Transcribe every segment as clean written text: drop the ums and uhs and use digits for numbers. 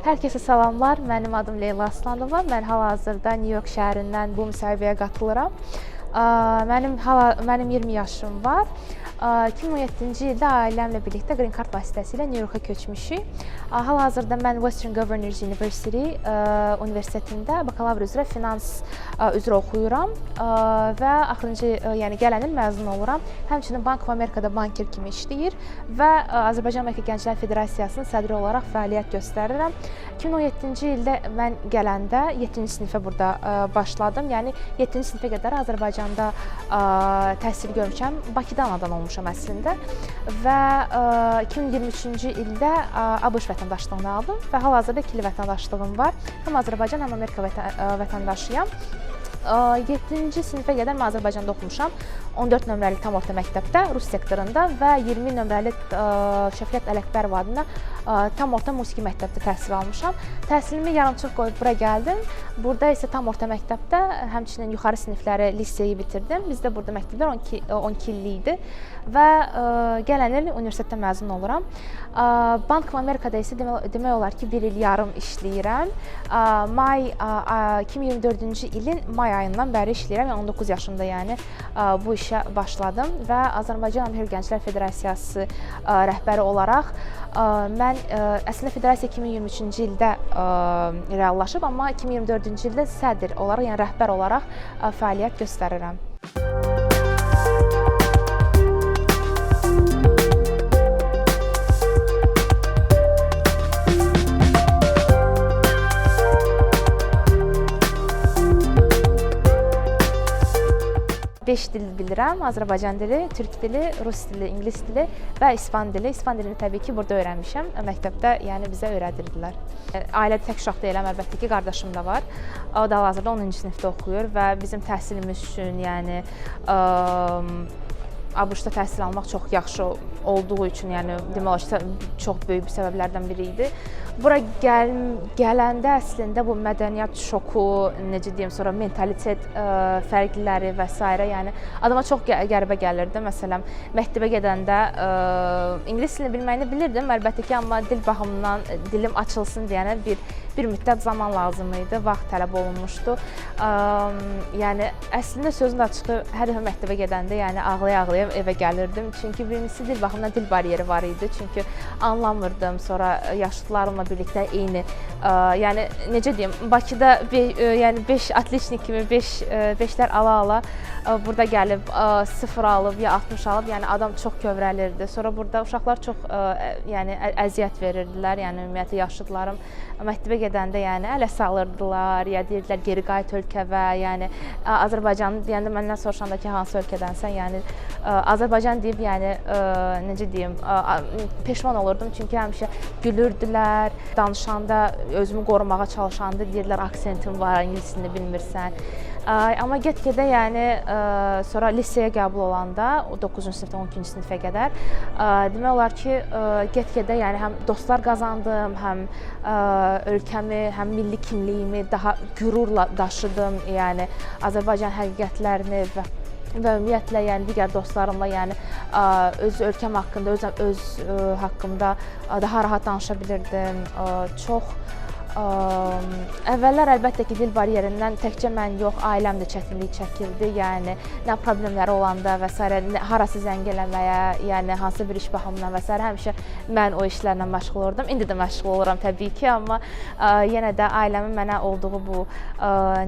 Hər kəsə salamlar. Mənim adım Leyla Aslanova. Mən hal-hazırda New York şəhərindən bu müsahibəyə qatılıram. Mənim 20 yaşım var. 2017-ci ildə ailəmlə birlikdə Green Card vasitəsilə New Yorka köçmüşük. Hal-hazırda mən Western Governors University universitetində bakalavr üzrə finans üzrə oxuyuram və axırıncı, yəni gələn il məzun oluram. Həmçinin Bank of Amerikada banker kimi işləyir və Azərbaycan-Amerika Gənclər Federasiyasının sədri olaraq fəaliyyət göstərirəm. 2017-ci ildə mən gələndə 7-ci sinifə burada başladım. Yəni 7-ci sinifə qədər Azərbaycanda təhsil görmüşəm. Bakıda anadan olmuşam əslində və 2023-cü ildə ABŞ vətəndaşlığını aldım və hal-hazırda ikili vətəndaşlığım var. Həm Azərbaycan, həm Amerika vətəndaşıyam. 7-ci sinifə qədər mən Azərbaycanda oxumuşam. 14 nömrəli tam orta məktəbdə, Rus sektorunda və 20 nömrəli Şəfiqət Ələkbərov adına tam orta musiqi məktəbdə təhsil almışam. Təhsilimi yarımçıq qoyub bura gəldim. Burada isə tam orta məktəbdə, həmçinin yuxarı sinifləri liseyi bitirdim. Bizdə burada məktəblər 12 illik idi və gələn il universitetdə məzun oluram. Bank of Amerikada isə demək olar ki, 1 il yarım işləyirəm. 2024-cü ilin may ayından bəri işləyirəm, 19 yaşımda yəni bu işə başladım və Azərbaycan-Amerika Gənclər Federasiyası rəhbəri olaraq mən əslində federasiya 2023-cü ildə reallaşıb, amma 2024-cü ildə sədr olaraq, yəni rəhbər olaraq fəaliyyət göstərirəm. Beş dil bilirəm: Azərbaycan dili, türk dili, rus dili, ingilis dili və ispan dili. İspan dilini təbii ki, burada öyrənmişəm. Məktəbdə yəni bizə öyrədirdilər. Ailədə tək uşaq deyiləm, əlbəttə ki, qardaşım da var. O da hal-hazırda 10-cu sinifdə oxuyur və bizim təhsilimiz üçün, yəni ABŞ-da təhsil almaq çox yaxşı olduğu üçün, yəni demək olar ki, çox böyük bir səbəblərdən biri idi. Bura gələndə əslində bu mədəniyyət şoku, necə deyim, sonra mentalitet fərqləri və s. yəni adama çox qəribə gəlirdi. Məsələn, məktəbə gedəndə ingilis dilini bilməyini bilirdim, əlbəttə ki, amma dil baxımından dilim açılsın deyənə bir müddət zaman lazım idi, vaxt tələb olunmuşdu. Yəni əslində sözün açığı hər dəfə məktəbə gedəndə yəni ağlaya-ağlaya evə gəlirdim. Çünki birincisi dil baxımından dil bariyeri var idi. Çünki anlamırdım. Sonra yaşlılarımla birlikdə eyni, yəni necə deyim, Bakıda yəni 5 atleçnik kimi 5-lər ala-ala burada gəlib 0 alıb ya 60 alıb, yəni adam çox kövrəlirdi. Sonra burada uşaqlar çox yəni əziyyət verirdilər, yəni ümumiyyətlə yaşlılarım məktəbə gedəndə yəni ələ salırdılar, ya deyirdilər geri qayıt ölkəvə, yəni Azərbaycanı deyəndə məndən soruşanda ki, hansı ölkədənsən, yəni Azərbaycan deyib, yəni necə deyim, peşman olurdum, çünki həmişə gülürdülər, danışanda özümü qorumağa çalışanda deyirdilər aksentim var, ingilis dilini bilmirsən. Amma get-gedə yəni sonra liseye qəbul olanda 9-cu sinifdən 12-ci sinifə qədər demək olar ki, get-gedə yəni həm dostlar qazandım, həm ölkəmi, həm milli kimliyimi daha qürurla daşıdım, yəni Azərbaycan həqiqətlərini və ümumiyyətlə yəni digər dostlarımla yəni öz ölkəm haqqında, öz haqqımda daha rahat danışa bilirdim. Çox əvvəllər əlbəttə ki, dil bariyerindən təkcə mən yox, ailəm də çətinlik çəkirdi. Yəni nə problemləri olanda və s. harası zəng eləməyə, yəni hansı bir iş baxımından və s. həmişə mən o işlərlə məşğul olurdum. İndi də məşğul oluram təbii ki, amma yenə də ailəmin mənə olduğu bu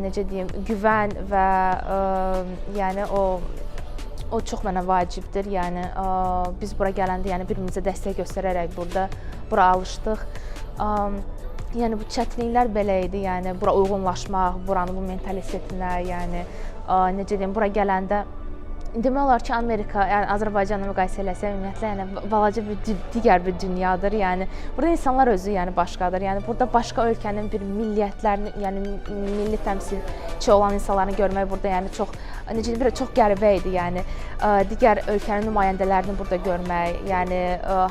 necə deyim, güvən və yəni o çox mənə vacibdir. Yəni biz bura gələndə yəni bir-birimizə dəstək göstərərək bura alışdıq. Yəni bu çətinliklər belə idi, yəni bura uyğunlaşmaq, buranın bu mentalitetinə, yəni necə deyim, bura gələndə demək olar ki, Amerika, yəni Azərbaycanla müqayisə eləsə, ümumiyyətlə yəni balaca digər bir dünyadır. Yəni burada insanlar özü yəni başqadır. Yəni burada başqa ölkənin bir milliyyətlərini, yəni milli təmsilçi olan insanları görmək burada yəni çox necə deyim, çox qəribə idi. Yəni digər ölkənin nümayəndələrini burada görmək, yəni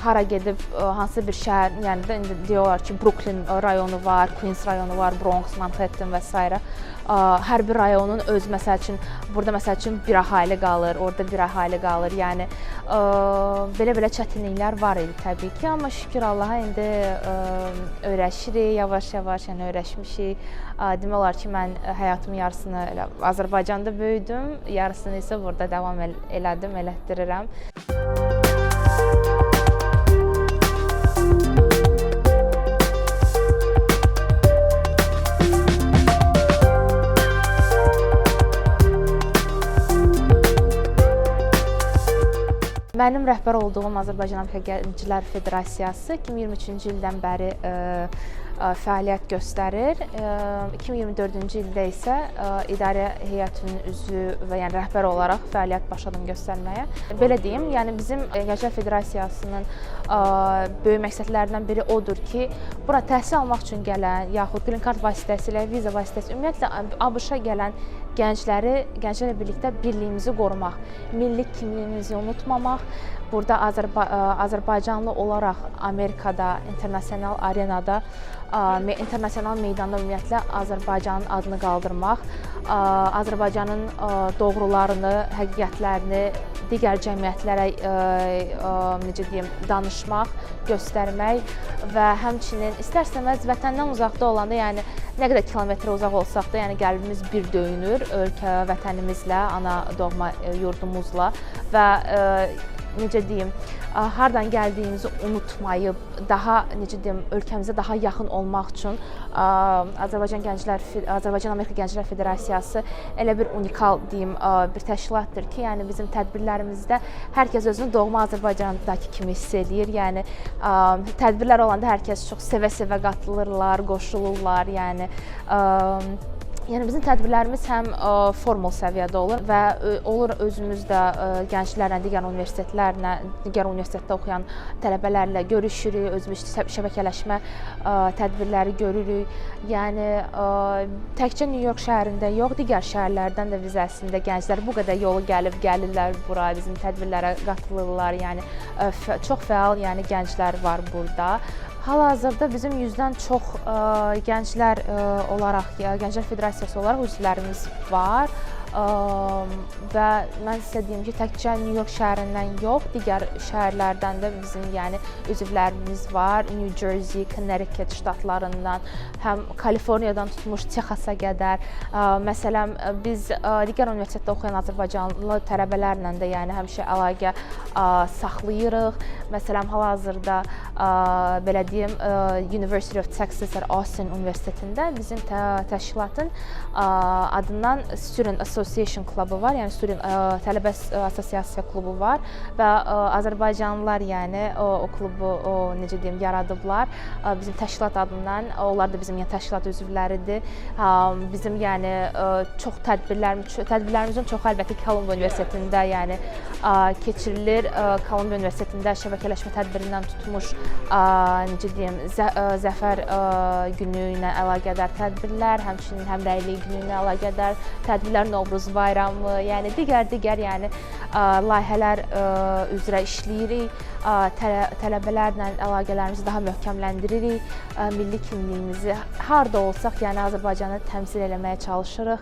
hara gedib hansısa bir şəhər, yəni də indi deyirlər ki, Brooklyn rayonu var, Queens rayonu var, Bronx, Manhattan və s. Hər bir rayonun öz, məsəl üçün, burada məsəl üçün bir əhali qalır, orada bir əhali qalır. Yəni belə çətinliklər var idi təbii ki, amma şükür Allaha indi öyrəşirik, yavaş-yavaş, yəni öyrəşmişik. Demək olar ki, mən həyatımın yarısını elə Azərbaycanda böyüdüm, yarısını isə burada davam elədim, elətdirirəm. Mənim rəhbər olduğum Azərbaycan Amerika Gənclər Federasiyası 2023-cü ildən bəri fəaliyyət göstərir. 2024-cü ildə isə idarə heyətinin üzvü və yəni rəhbər olaraq fəaliyyət başladım göstərməyə. Belə deyim, yəni bizim Gənclər Federasiyasının böyük məqsədlərindən biri odur ki, bura təhsil almaq üçün gələn, yaxud qrin kart vasitəsilə, viza vasitəsilə, ümumiyyətlə ABŞ-a gələn gənclərlə birlikdə birliyimizi qorumaq, milli kimliyimizi unutmamaq, burada Azərbaycanlı olaraq Amerikada, internasional arenada, internasional meydanda ümumiyyətlə Azərbaycanın adını qaldırmaq, Azərbaycanın doğrularını, həqiqətlərini digər cəmiyyətlərə necə deyim, danışmaq, göstərmək və həmçinin istər-istəməz vətəndən uzaqda olanda, yəni nə qədər kilometrə uzaq olsaq da, yəni qəlbimiz bir döyünür ölkə, vətənimizlə, ana doğma yurdumuzla və necə deyim, hardan gəldiyimizi unutmayıb, daha necə deyim, ölkəmizə daha yaxın olmaq üçün Azərbaycan Amerika Gənclər Federasiyası elə bir unikal deyim, bir təşkilatdır ki, yəni bizim tədbirlərimizdə hər kəs özünü doğma Azərbaycandakı kimi hiss eləyir. Yəni tədbirlər olanda hər kəs çox sevə-sevə qatılırlar, qoşulurlar. Yəni bizim tədbirlərimiz həm formal səviyyədə olur və olur özümüz də gənclərlə, digər universitetdə oxuyan tələbələrlə görüşürük, özümüz şəbəkələşmə tədbirləri görürük. Yəni təkcə New York şəhərində yox, digər şəhərlərdən də biz əslində gənclər bu qədər yolu gəlirlər bura, bizim tədbirlərə qatılırlar. Yəni çox fəal, yəni gənclər var burada. Hal-hazırda bizim 100-dən çox gənclər olaraq, Gənclər Federasiyası olaraq üzvlərimiz var və mən sizə deyim ki, təkcə New York şəhərindən yox, digər şəhərlərdən də bizim yəni üzvlərimiz var. New Jersey, Connecticut ştatlarından, həm Kaliforniyadan tutmuş Texasa qədər. Məsələn, biz digər universitetdə oxuyan Azərbaycanlı tələbələrlə də yəni həmişə əlaqə saxlayırıq. Məsələn, hal-hazırda belə deyim, University of Texas at Austin Universitetində bizim təşkilatın adından Student Association klubu var, yəni tələbə assosiasiya klubu var və Azərbaycanlılar yəni o klubu necə deyim yaradıblar bizim təşkilat adından. Onlar da bizim yəni təşkilat üzvləridir. Bizim yəni çox tədbirlərimizin çoxu əlbəttə Columbia Universitetində yəni keçirilir. Columbia Universitetində şəbəkələşmə tədbirindən tutmuş necə deyim Zəfər günü ilə əlaqədar tədbirlər, həmçinin həmrəylik günü ilə əlaqədar tədbirlər, Novruz bayramı, yəni digər yəni layihələr üzrə işləyirik. Tələbələrlə əlaqələrimizi daha möhkəmləndiririk. Milli kimliyimizi harda olsaq, yəni Azərbaycanı təmsil eləməyə çalışırıq.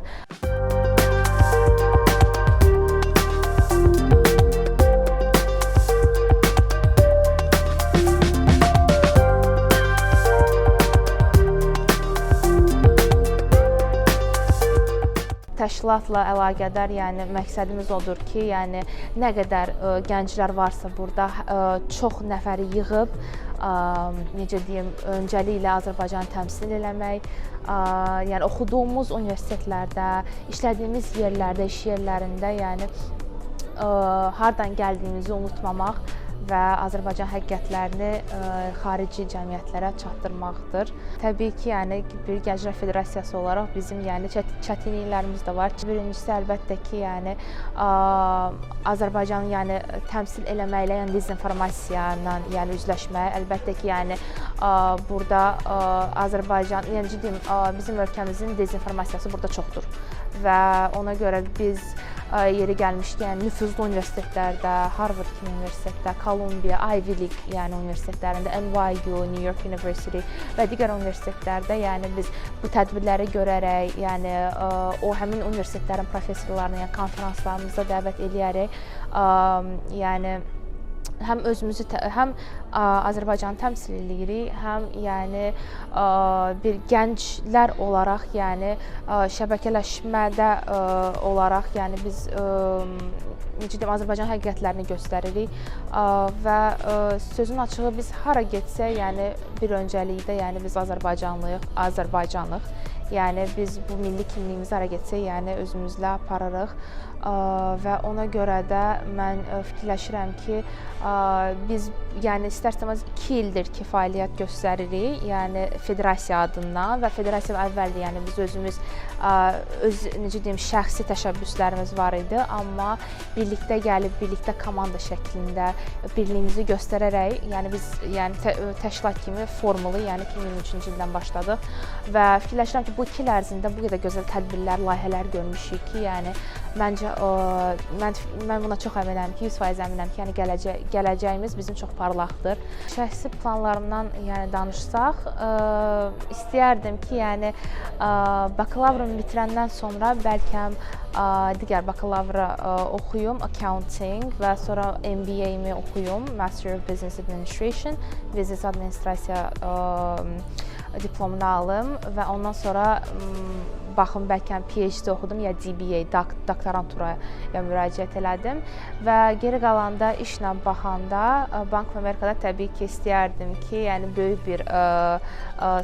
Təşkilatla əlaqədar, yəni məqsədimiz odur ki, yəni nə qədər gənclər varsa burada çox nəfəri yığıb, necə deyim, öncəliklə Azərbaycanı təmsil eləmək, yəni oxuduğumuz universitetlərdə, işlədiyimiz yerlərdə, iş yerlərində, yəni hardan gəldiyimizi unutmamaq və Azərbaycan həqiqətlərini xarici cəmiyyətlərə çatdırmaqdır. Təbii ki, yəni bir Gənclər Federasiyası olaraq bizim yəni çətinliklərimiz də var. Birincisi əlbəttə ki, yəni Azərbaycanı yəni təmsil eləməklə, yəni dezinformasiya ilə yəni üzləşmək. Əlbəttə ki, yəni burada Azərbaycan, yəni bizim ölkəmizin dezinformasiyası burada çoxdur və ona görə biz yeri gəlmişkən nüfuzlu universitetlərdə, Harvard kimi universitetdə, Columbia, Ivy League, yəni universitetlərində, NYU, New York University və digər universitetlərdə, yəni biz bu tədbirləri görərək, yəni o həmin universitetlərin professorlarını, yəni konferanslarımızda dəvət eləyərək, yəni həm özümüzü, həm Azərbaycanı təmsil edirik, həm yəni bir gənclər olaraq, yəni şəbəkələşmədə olaraq, yəni biz necə deyim, Azərbaycan həqiqətlərini göstəririk və sözün açığı biz hara getsək, yəni bir öncəlikdə, yəni biz Azərbaycanlıyıq. Yəni biz bu milli kimliyimizi hara getsək, yəni özümüzlə aparırıq və ona görə də mən fikirləşirəm ki, biz yəni istər-istəməz 2 ildir ki, fəaliyyət göstəririk, yəni federasiya adından və federasiyadan əvvəl də yəni biz özümüz necə deyim, şəxsi təşəbbüslərimiz var idi, amma birlikdə gəlib, birlikdə komanda şəklində birliyimizi göstərərək, yəni biz yəni təşkilat kimi formulu, yəni 2023-cü ildən başladıq və fikirləşirəm ki, bu 2 il ərzində bu qədər gözəl tədbirlər, layihələr görmüşük ki, yəni məncə mən buna çox əminəm ki, 100% əminəm ki, yəni gələcəyimiz bizim çox parlaqdır. Şəxsi planlarımdan yəni danışsaq, istəyərdim ki, yəni bakalavrumu bitirəndən sonra bəlkə digər bakalavra oxuyum, accounting və sonra MBA-mi oxuyum, Master of Business Administration, biznes administrasiya diplomunu alım və ondan sonra baxım, bəlkə PhD oxudum, ya DBA, doktoranturaya müraciət elədim və geri qalanda işlə baxanda Bank of Amerikada təbii ki, istəyərdim ki, yəni böyük bir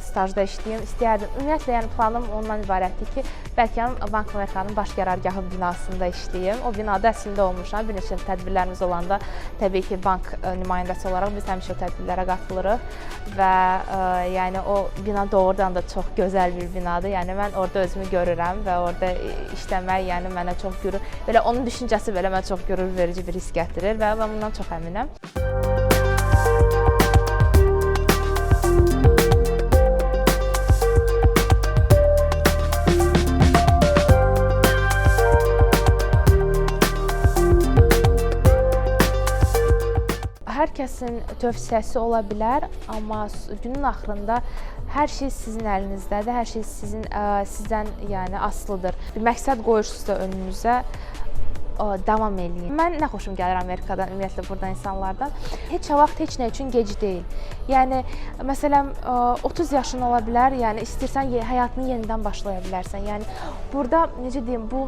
stajda işləyim, istəyərdim. Ümumiyyətlə, yəni planım ondan ibarətdir ki, bəlkə Bank of Amerikanın baş qərargahı binasında işləyim. O binada əslində olmuşam, bir neçə tədbirlərimiz olanda təbii ki, bank nümayəndəsi olaraq biz həmişə o tədbirlərə qatılırıq və yəni o bina doğrudan da çox gözəl bir binadır. Yəni mən orada özümü görürəm və orada işləmək yəni mənə çox qürur, belə onun düşüncəsi belə mənə çox qürur verici bir his gətirir və mən bundan çox əminəm. Hər kəsin tövsiyəsi ola bilər, amma günün axırında hər şey sizin əlinizdədir, hər şey sizdən yəni asılıdır. Bir məqsəd qoyursunuzsa önünüzə, davam eləyin. Mən nə xoşum gəlir Amerikadan, ümumiyyətlə burada insanlardan. Heç vaxt heç nə üçün gec deyil. Yəni məsələn 30 yaşın ola bilər, yəni istəyirsən həyatını yenidən başlaya bilərsən. Yəni burada necə deyim, bu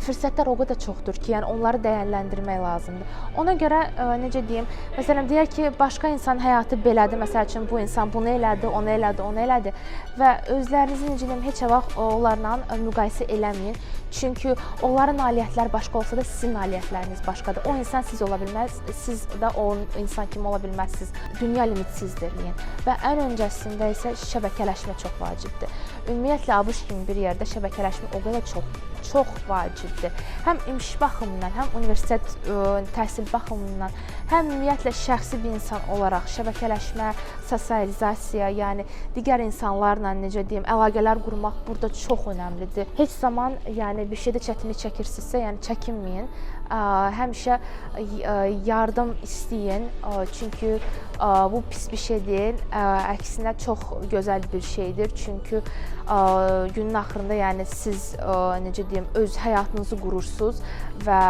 fürsətlər o qədər çoxdur ki, yəni onları dəyərləndirmək lazımdır. Ona görə necə deyim, məsələn deyək ki, başqa insan həyatı belədir, məsəl üçün bu insan bunu elədi, onu elədi və özlərinizi necə deyim, heç vaxt onlarla müqayisə eləməyin. Çünki onların nailiyyətləri başqa olsa da sizin nailiyyətləriniz başqadır. O insan siz ola bilməz, siz də o insan kimi ola bilməzsiniz. Dünya limitsizdir və ən öncəsində isə şəbəkələşmə çox vacibdir. Ümumiyyətlə ABŞ kimi bir yerdə şəbəkələşmə o qədər çox vacibdir. Həm iş baxımından, həm universitet təhsil baxımından, həm ümumiyyətlə şəxsi bir insan olaraq şəbəkələşmə, sosializasiya, yəni digər insanlarla necə deyim, əlaqələr qurmaq burada çox önəmlidir. Heç zaman yəni bir şeydə çətinlik çəkirsinizsə, yəni çəkinməyin. Həmişə yardım istəyin, çünki bu pis bir şey deyil, əksinə çox gözəl bir şeydir. Çünki günün axırında yəni siz necə deyim, öz həyatınızı qurursunuz və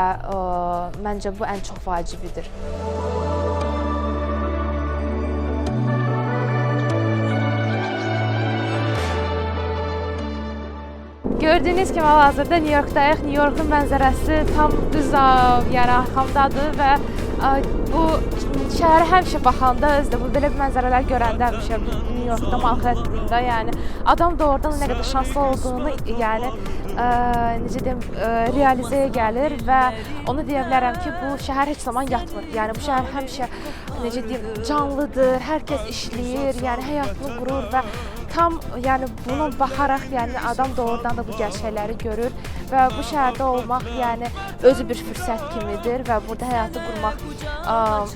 məncə bu ən çox vacibidir. Gördüyünüz kimi hal-hazırda New Yorkdayıq. New Yorkun mənzərəsi tam düz yəni arxamdadır və bu şəhərə həmişə baxanda özdə bu belə bir mənzərələr görəndə həmişə New Yorkda maraqlanıram. Yəni adam doğrudan nə qədər şanslı olduğunu yəni necə deyim, realizəyə gəlir və onu deyə bilərəm ki, bu şəhər heç zaman yatmır. Yəni bu şəhər həmişə necə deyim, canlıdır, hər kəs işləyir, yəni həyatını qurur və tam yəni buna baxaraq yəni adam doğrudan da bu gerçəkləri görür və bu şəhərdə olmaq yəni özü bir fürsət kimidir və burada həyatı qurmaq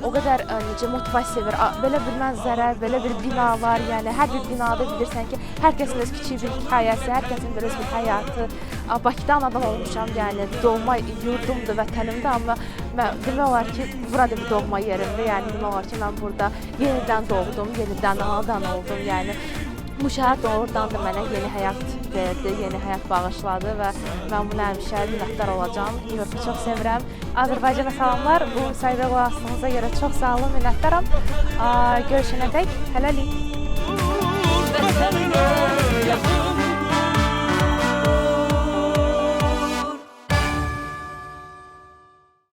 o qədər necə motivasiya verir. Belə bir mənzərə, belə bir binalar, yəni hər bir binada bilirsən ki, hər kəsin öz kiçik bir hekayəsi, hər kəsin öz bir həyatı Bakıda anadan olmuşam, yəni doğma yurdumdur, vətənimdir, amma mən demək olar ki, burada bir doğma yerimdir. Yəni demək olar ki, mən burada yenidən doğdum, yenidən anadan oldum. Yəni bu şəhər doğrudan da mənə yeni həyat verdi, yeni həyat bağışladı və mən buna həmişə minnətdar olacağam. Nyu-Yorku çox sevirəm. Azərbaycana salamlar. Bu müsahibə vasitənizə görə çox sağ olun, minnətdaram. Görüşənədək hələlik.